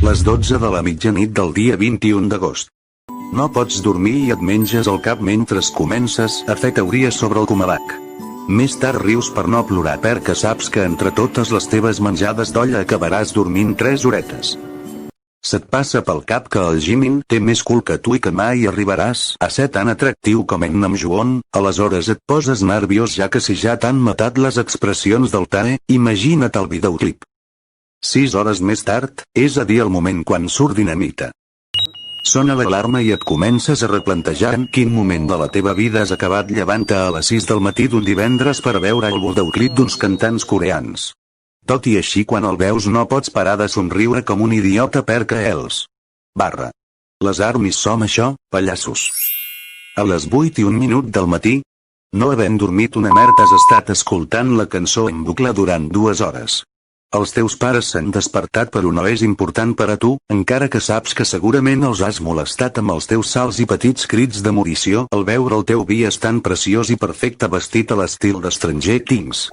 Les 12 de la mitjanit del dia 21 d'agost. No pots dormir i et menges el cap mentre comences a fer teories sobre el Comelec. Més tard rius per no plorar perquè saps que entre totes les teves menjades d'olla acabaràs dormint 3 horetes. Se't passa pel cap que el Jimin té més cul que tu i que mai arribaràs a ser tan atractiu com en Namjoon, aleshores et poses nerviós ja que si ja t'han matat les expressions del Tae, imagina't el videoclip. 6 hores més tard, és a dir el moment quan surt Dinamita. Sona l'alarma i et comences a replantejar en quin moment de la teva vida has acabat llevant-te a les 6 del matí d'un divendres per veure el videoclip d'uns cantants coreans. Tot i així quan el veus no pots parar de somriure com un idiota perquè els Les ARMYs som això, pallassos. A les 8:01 del matí, no havent dormit una merda has estat escoltant la cançó en bucle durant 2 hores. Els teus pares s'han despertat per un és important per a tu, encara que saps que segurament els has molestat amb els teus salts i petits crits de morició al veure el teu vi tan preciós i perfecte vestit a l'estil d'Stranger Things.